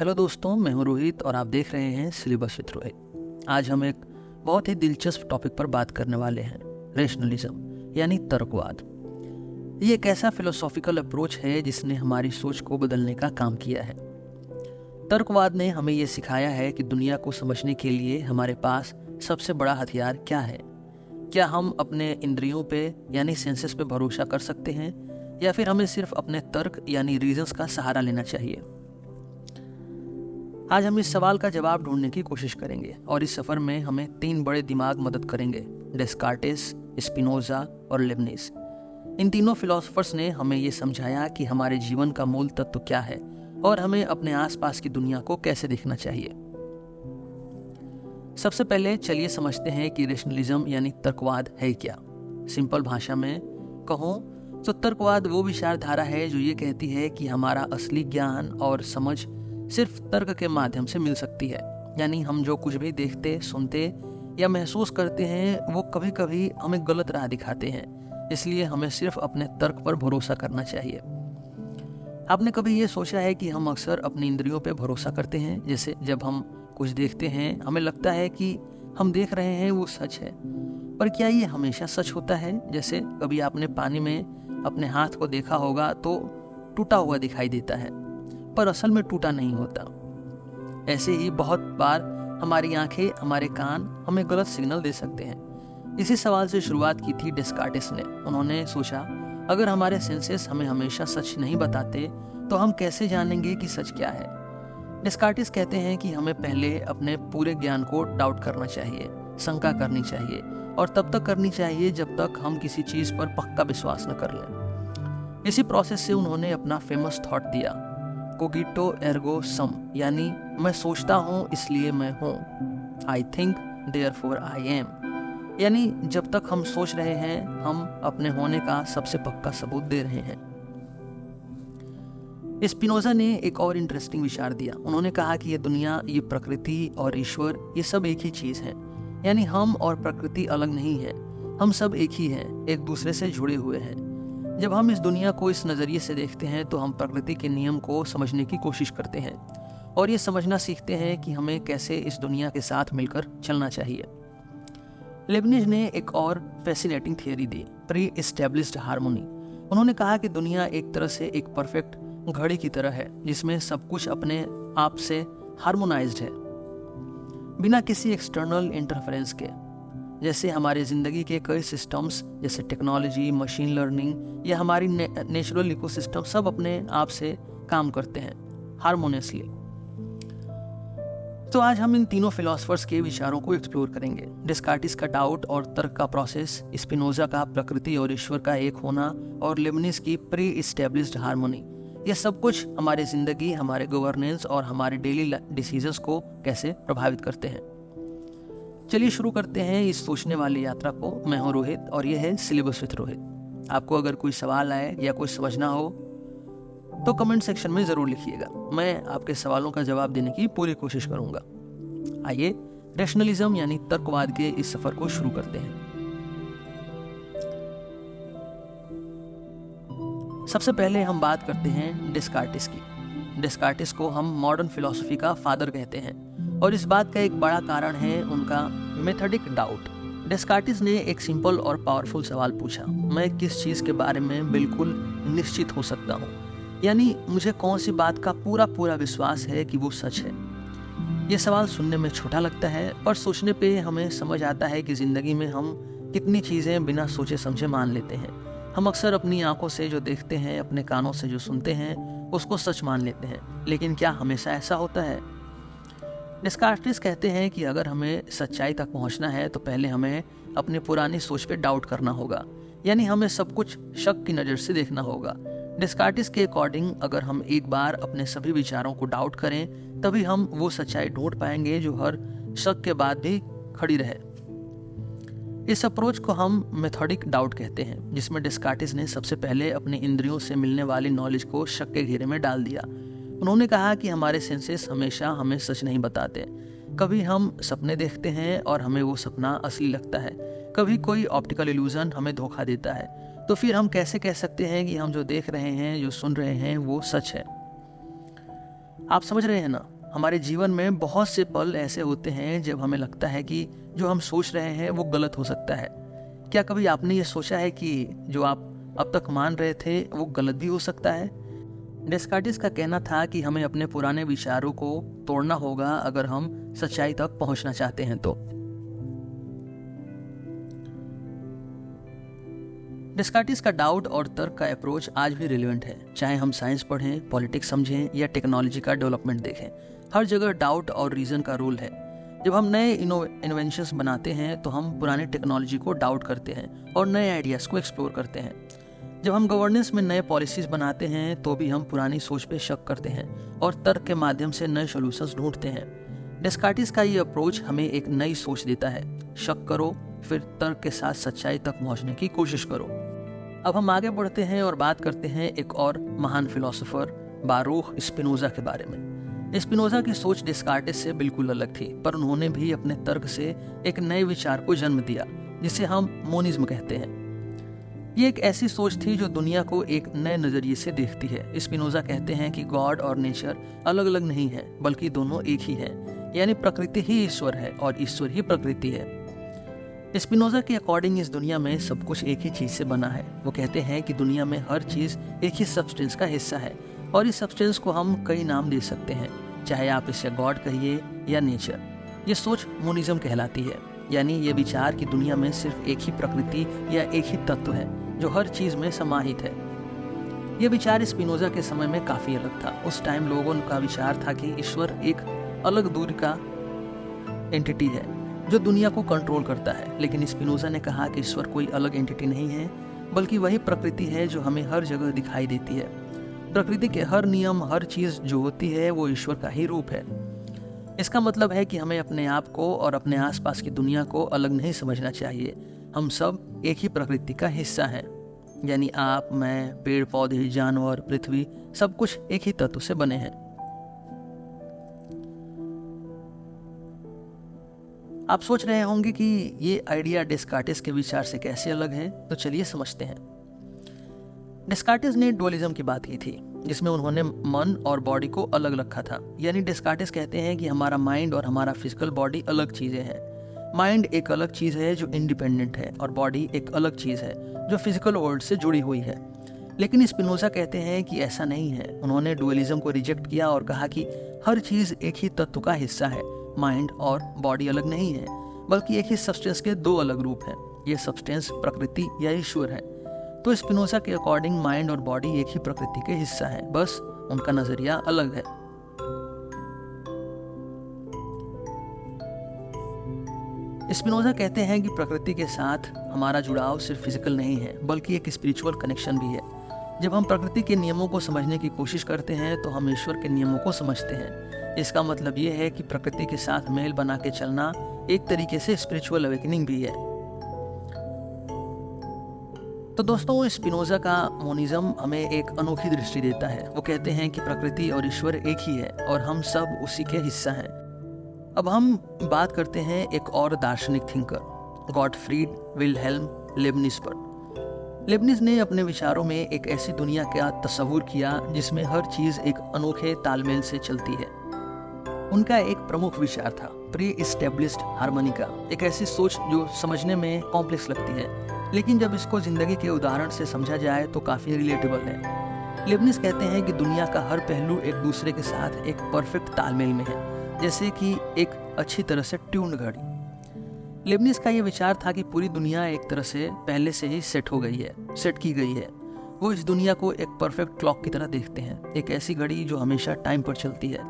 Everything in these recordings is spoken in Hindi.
हेलो दोस्तों, मैं हूं रोहित और आप देख रहे हैं सिलेबस विद रोहित। आज हम एक बहुत ही दिलचस्प टॉपिक पर बात करने वाले हैं, रेशनलिज्म यानी तर्कवाद। ये एक ऐसा फिलोसॉफिकल अप्रोच है जिसने हमारी सोच को बदलने का काम किया है। तर्कवाद ने हमें ये सिखाया है कि दुनिया को समझने के लिए हमारे पास सबसे बड़ा हथियार क्या है। क्या हम अपने इंद्रियों पे यानी सेंसेस पे भरोसा कर सकते हैं या फिर हमें सिर्फ अपने तर्क यानी रीजंस का सहारा लेना चाहिए। आज हम इस सवाल का जवाब ढूंढने की कोशिश करेंगे और इस सफर में हमें 3 बड़े दिमाग मदद करेंगे, डेस्कार्टिस, स्पिनोजा और लेबनिज। इन तीनों फिलोसोफर्स ने हमें ये समझाया कि हमारे जीवन का मूल तत्व क्या है और हमें अपने आसपास की दुनिया को कैसे देखना चाहिए। सबसे पहले चलिए समझते हैं कि रेशनलिज्म यानी तर्कवाद है क्या। सिंपल भाषा में कहूँ तो तर्कवाद वो विचारधारा है जो ये कहती है कि हमारा असली ज्ञान और समझ सिर्फ तर्क के माध्यम से मिल सकती है। यानी हम जो कुछ भी देखते, सुनते या महसूस करते हैं वो कभी कभी हमें गलत राह दिखाते हैं, इसलिए हमें सिर्फ अपने तर्क पर भरोसा करना चाहिए। आपने कभी ये सोचा है कि हम अक्सर अपनी इंद्रियों पर भरोसा करते हैं? जैसे जब हम कुछ देखते हैं हमें लगता है कि हम देख रहे हैं वो सच है, पर क्या ये हमेशा सच होता है? जैसे कभी आपने पानी में अपने हाथ को देखा होगा तो टूटा हुआ दिखाई देता है, पर असल में टूटा नहीं होता। ऐसे ही बहुत बार हमारी आंखें, हमारे कान हमें गलत सिग्नल दे सकते हैं। इसी सवाल से शुरुआत की थी डेस्कार्टिस ने। उन्होंने सोचा, अगर हमारे सेंसेस हमें हमेशा सच नहीं बताते तो हम कैसे जानेंगे कि सच क्या है। डेस्कार्टिस कहते हैं कि हमें पहले अपने पूरे ज्ञान को डाउट करना चाहिए, शंका करनी चाहिए, और तब तक करनी चाहिए जब तक हम किसी चीज पर पक्का विश्वास न कर लें। इसी प्रोसेस से उन्होंने अपना फेमस थॉट दिया, कोगिटो एर्गो सम, यानी मैं सोचता हूँ इसलिए मैं हूँ। I think therefore I am, यानी जब तक हम सोच रहे हैं हम अपने होने का सबसे पक्का सबूत दे रहे हैं। स्पिनोजा ने एक और इंटरेस्टिंग विचार दिया। उन्होंने कहा कि ये दुनिया, ये प्रकृति और ईश्वर, ये सब एक ही चीज है। यानी हम और प्रकृति अलग नहीं है, हम सब एक ही हैं, एक दूसरे से जुड़े हुए हैं। जब हम इस दुनिया को इस नज़रिए से देखते हैं तो हम प्रकृति के नियम को समझने की कोशिश करते हैं और ये समझना सीखते हैं कि हमें कैसे इस दुनिया के साथ मिलकर चलना चाहिए। लेबनिज ने एक और फैसिनेटिंग थियरी दी, प्री एस्टेब्लिश्ड हार्मोनी। उन्होंने कहा कि दुनिया एक तरह से एक परफेक्ट घड़ी की तरह है जिसमें सब कुछ अपने आप से हार्मोनाइज्ड है, बिना किसी एक्सटर्नल इंटरफेरेंस के। जैसे हमारी ज़िंदगी के कई सिस्टम्स जैसे टेक्नोलॉजी, मशीन लर्निंग या हमारी नेचुरल इकोसिस्टम सब अपने आप से काम करते हैं हार्मोनियसली। तो आज हम इन तीनों फिलोसफर्स के विचारों को एक्सप्लोर करेंगे। डेस्कार्टिस का डाउट और तर्क का प्रोसेस, स्पिनोजा का प्रकृति और ईश्वर का एक होना, और लेबनिज की प्री एस्टेब्लिश्ड हार्मोनी। यह सब कुछ हमारी ज़िंदगी, हमारे गवर्नेंस और हमारे डेली डिसीजंस को कैसे प्रभावित करते हैं। चलिए शुरू करते हैं इस सोचने वाली यात्रा को। मैं हूं रोहित और यह है सिलेबस विद रोहित। आपको अगर कोई सवाल आए या कुछ समझना हो तो कमेंट सेक्शन में ज़रूर लिखिएगा, मैं आपके सवालों का जवाब देने की पूरी कोशिश करूंगा। आइए रेशनलिज्म यानी तर्कवाद के इस सफर को शुरू करते हैं। सबसे पहले हम बात करते हैं डेस्कार्टिस की। डेस्कार्टिस को हम मॉडर्न फिलॉसफी का फादर कहते हैं और इस बात का एक बड़ा कारण है उनका मेथडिक डाउट। डेस्कार्टिस ने एक सिंपल और पावरफुल सवाल पूछा, मैं किस चीज़ के बारे में बिल्कुल निश्चित हो सकता हूँ, यानी मुझे कौन सी बात का पूरा विश्वास है कि वो सच है। ये सवाल सुनने में छोटा लगता है, पर सोचने पे हमें समझ आता है कि ज़िंदगी में हम कितनी चीज़ें बिना सोचे समझे मान लेते हैं। हम अक्सर अपनी आंखों से जो देखते हैं, अपने कानों से जो सुनते हैं, उसको सच मान लेते हैं, लेकिन क्या हमेशा ऐसा होता है? डेस्कार्टिस कहते हैं कि अगर हमें सच्चाई तक पहुंचना है तो पहले हमें अपनी पुरानी सोच पे डाउट करना होगा, यानी हमें सब कुछ शक की नज़र से देखना होगा। डेस्कार्टिस के अकॉर्डिंग अगर हम एक बार अपने सभी विचारों को डाउट करें तभी हम वो सच्चाई ढूंढ पाएंगे जो हर शक के बाद भी खड़ी रहे। इस अप्रोच को हम मेथोडिक डाउट कहते हैं, जिसमें डेस्कार्टिस ने सबसे पहले अपनी इंद्रियों से मिलने वाली नॉलेज को शक के घेरे में डाल दिया। उन्होंने कहा कि हमारे सेंसेस हमेशा हमें सच नहीं बताते। कभी हम सपने देखते हैं और हमें वो सपना असली लगता है, कभी कोई ऑप्टिकल इल्यूजन हमें धोखा देता है। तो फिर हम कैसे कह सकते हैं कि हम जो देख रहे हैं, जो सुन रहे हैं, वो सच है? आप समझ रहे हैं ना, हमारे जीवन में बहुत से पल ऐसे होते हैं जब हमें लगता है कि जो हम सोच रहे हैं वो गलत हो सकता है। क्या कभी आपने ये सोचा है कि जो आप अब तक मान रहे थे वो गलत भी हो सकता है? डेस्कार्टिस का कहना था कि हमें अपने पुराने विचारों को तोड़ना होगा अगर हम सच्चाई तक पहुंचना चाहते हैं तो। डेस्कार्टिस का डाउट और तर्क का अप्रोच आज भी रिलेवेंट है, चाहे हम साइंस पढ़ें, पॉलिटिक्स समझें या टेक्नोलॉजी का डेवलपमेंट देखें। हर जगह डाउट और रीजन का रोल है। जब हम नए इनोवेशंस बनाते हैं तो हम पुरानी टेक्नोलॉजी को डाउट करते हैं और नए आइडियाज़ को एक्सप्लोर करते हैं। जब हम गवर्नेंस में नए पॉलिसीज बनाते हैं तो भी हम पुरानी सोच पे शक करते हैं और तर्क के माध्यम से नए सॉल्यूशंस ढूंढते हैं। डेस्कार्टिस का ये अप्रोच हमें एक नई सोच देता है। शक करो, फिर तर्क के साथ सच्चाई तक पहुंचने की कोशिश करो। अब हम आगे बढ़ते हैं और बात करते हैं एक और महान फिलोसोफर बारूख स्पिनोजा के बारे में। स्पिनोजा की सोच डेस्कार्टिस से बिल्कुल अलग थी, पर उन्होंने भी अपने तर्क से एक नए विचार को जन्म दिया जिसे हम मोनिज्म कहते हैं। ये एक ऐसी सोच थी जो दुनिया को एक नए नजरिए से देखती है। स्पिनोजा कहते हैं कि गॉड और नेचर अलग अलग नहीं है, बल्कि दोनों एक ही है, यानी प्रकृति ही ईश्वर है और ईश्वर ही प्रकृति है। स्पिनोजा के अकॉर्डिंग इस दुनिया में सब कुछ एक ही चीज से बना है। वो कहते हैं कि दुनिया में हर चीज एक ही सब्सटेंस का हिस्सा है और इस सब्सटेंस को हम कई नाम दे सकते हैं, चाहे आप इसे गॉड कहिए या नेचर। ये सोच मोनिज्म कहलाती है, यानी ये विचार कि दुनिया में सिर्फ एक ही प्रकृति या एक ही तत्व है जो हर चीज में समाहित है। ये विचार स्पिनोजा के समय में काफी अलग था। उस टाइम लोगों का विचार था कि ईश्वर एक अलग दूर का एंटिटी है जो दुनिया को कंट्रोल करता है, लेकिन स्पिनोजा ने कहा कि ईश्वर कोई अलग एंटिटी नहीं है, बल्कि वही प्रकृति है जो हमें हर जगह दिखाई देती है। प्रकृति के हर नियम, हर चीज जो होती है वो ईश्वर का ही रूप है। इसका मतलब है कि हमें अपने आप को और अपने आसपास की दुनिया को अलग नहीं समझना चाहिए। हम सब एक ही प्रकृति का हिस्सा हैं, यानी आप, मैं, पेड़ पौधे, जानवर, पृथ्वी, सब कुछ एक ही तत्व से बने हैं। आप सोच रहे होंगे कि ये आइडिया डेस्कार्टिस के विचार से कैसे अलग है, तो चलिए समझते हैं। डेस्कार्टिस ने डुअलिज्म की बात की थी, जिसमें उन्होंने मन और बॉडी को अलग रखा था। यानी डेस्कार्टिस कहते हैं कि हमारा माइंड और हमारा फिजिकल बॉडी अलग चीजें हैं। माइंड एक अलग चीज है जो इंडिपेंडेंट है और बॉडी एक अलग चीज है जो फिजिकल वर्ल्ड से जुड़ी हुई है। लेकिन स्पिनोजा कहते हैं कि ऐसा नहीं है। उन्होंने डुअलिज्म को रिजेक्ट किया और कहा कि हर चीज एक ही तत्व का हिस्सा है। माइंड और बॉडी अलग नहीं है, बल्कि एक ही सब्सटेंस के दो अलग रूप हैं। ये सब्सटेंस प्रकृति या ईश्वर है। तो स्पिनोजा के अकॉर्डिंग माइंड और बॉडी एक ही प्रकृति के हिस्सा है, बस उनका नजरिया अलग है। स्पिनोजा कहते हैं कि प्रकृति के साथ हमारा जुड़ाव सिर्फ फिजिकल नहीं है, बल्कि एक स्पिरिचुअल कनेक्शन भी है। जब हम प्रकृति के नियमों को समझने की कोशिश करते हैं तो हम ईश्वर के नियमों को समझते हैं। इसका मतलब ये है कि प्रकृति के साथ मेल बना के चलना एक तरीके से स्पिरिचुअल अवेकनिंग भी है। तो दोस्तों, स्पिनोजा का मोनिज्म हमें एक अनोखी दृष्टि देता है। वो कहते हैं कि प्रकृति और ईश्वर एक ही है और हम सब उसी के हिस्सा हैं। अब हम बात करते हैं एक और दार्शनिक थिंकर, गॉटफ्रीड विल्हेल्म लेबनिज पर। लेबनिज ने अपने विचारों में एक ऐसी दुनिया का तस्वूर किया जिसमें हर चीज एक अनोखे तालमेल से चलती है। उनका एक प्रमुख विचार था प्री एस्टेब्लिश्ड हार्मनी का, एक ऐसी सोच जो समझने में कॉम्प्लेक्स लगती है, लेकिन जब इसको जिंदगी के उदाहरण से समझा जाए तो काफी रिलेटेबल है। लेबनिज कहते हैं कि दुनिया का हर पहलू एक दूसरे के साथ एक परफेक्ट तालमेल में है, जैसे कि एक अच्छी तरह से ट्यून्ड घड़ी। लेबनिज का ये विचार था कि पूरी दुनिया एक तरह से पहले से ही सेट की गई है। वो इस दुनिया को एक परफेक्ट क्लॉक की तरह देखते हैं, एक ऐसी घड़ी जो हमेशा टाइम पर चलती है,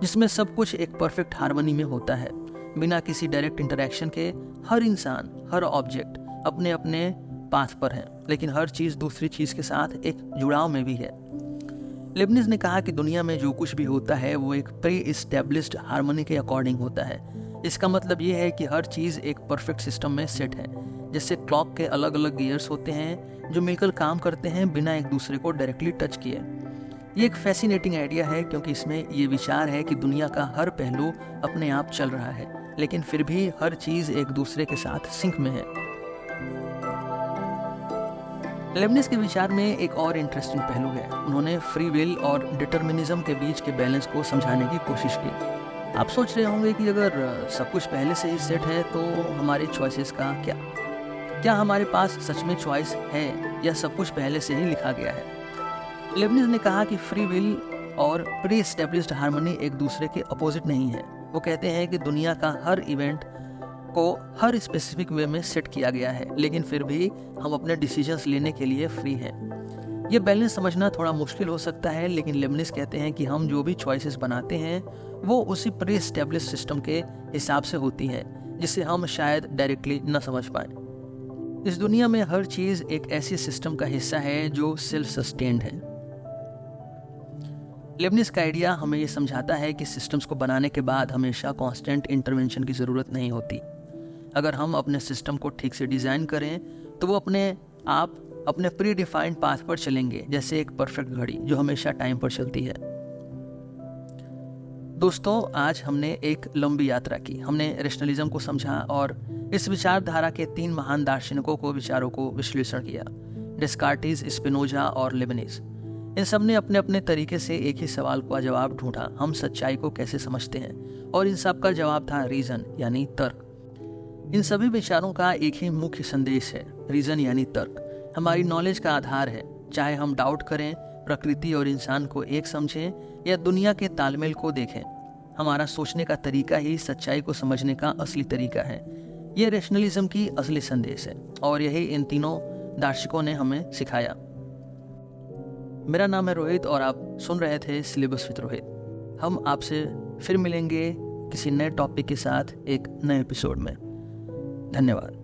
जिसमें सब कुछ एक परफेक्ट हार्मनी में होता है, बिना किसी डायरेक्ट इंटरेक्शन के। हर इंसान, हर ऑब्जेक्ट अपने अपने पाथ पर है, लेकिन हर चीज दूसरी चीज के साथ एक जुड़ाव में भी है। लेबनिज ने कहा कि दुनिया में जो कुछ भी होता है वो एक प्री एस्टेब्लिश्ड हार्मनी के अकॉर्डिंग होता है। इसका मतलब ये है कि हर चीज एक परफेक्ट सिस्टम में सेट है, जैसे क्लॉक के अलग अलग गियर्स होते हैं जो मिलकर काम करते हैं बिना एक दूसरे को डायरेक्टली टच किए। ये एक फैसिनेटिंग आइडिया है, क्योंकि इसमें ये विचार है कि दुनिया का हर पहलू अपने आप चल रहा है, लेकिन फिर भी हर चीज एक दूसरे के साथ सिंक में है। लेबनिज के विचार में एक और इंटरेस्टिंग पहलू है। उन्होंने फ्री विल और डिटर्मिनिज्म के बीच के बैलेंस को समझाने की कोशिश की। आप सोच रहे होंगे कि अगर सब कुछ पहले से ही सेट है तो हमारी चॉइसेस का क्या हमारे पास सच में चॉइस है या सब कुछ पहले से ही लिखा गया है? लेबनिज ने कहा कि फ्री विल और प्री एस्टेब्लिश्ड हार्मनी एक दूसरे के अपोजिट नहीं है। वो कहते हैं कि दुनिया का हर इवेंट को हर स्पेसिफिक वे में सेट किया गया है, लेकिन फिर भी हम अपने डिसीजंस लेने के लिए फ्री हैं। ये बैलेंस समझना थोड़ा मुश्किल हो सकता है, लेकिन लेबनिज कहते हैं कि हम जो भी चॉइसेस बनाते हैं वो उसी प्री एस्टेब्लिश्ड सिस्टम के हिसाब से होती है, जिसे हम शायद डायरेक्टली न समझ पाए। इस दुनिया में हर चीज़ एक ऐसी सिस्टम का हिस्सा है जो सेल्फ सस्टेन्ड है। लेबनिज का आइडिया हमें ये समझाता है कि सिस्टम्स को बनाने के बाद हमेशा कांस्टेंट इंटरवेंशन की ज़रूरत नहीं होती। अगर हम अपने सिस्टम को ठीक से डिज़ाइन करें तो वो अपने आप अपने प्री डिफाइंड पाथ पर चलेंगे, जैसे एक परफेक्ट घड़ी जो हमेशा टाइम पर चलती है। दोस्तों, आज हमने एक लंबी यात्रा की। हमने रैशनलिज्म को समझा और इस विचारधारा के 3 महान दार्शनिकों को विचारों को विश्लेषण किया, डेस्कार्टिस, स्पिनोजा और लेबनिज। इन सब ने अपने अपने तरीके से एक ही सवाल का जवाब ढूंढा, हम सच्चाई को कैसे समझते हैं, और इन सब का जवाब था रीजन यानी तर्क। इन सभी विचारों का एक ही मुख्य संदेश है, रीजन यानी तर्क हमारी नॉलेज का आधार है। चाहे हम डाउट करें, प्रकृति और इंसान को एक समझें या दुनिया के तालमेल को देखें, हमारा सोचने का तरीका ही सच्चाई को समझने का असली तरीका है। ये रैशनलिज्म की असली संदेश है और यही इन तीनों दार्शनिकों ने हमें सिखाया। मेरा नाम है रोहित और आप सुन रहे थे सिलेबस विद रोहित। हम आपसे फिर मिलेंगे किसी नए टॉपिक के साथ एक नए एपिसोड में। धन्यवाद।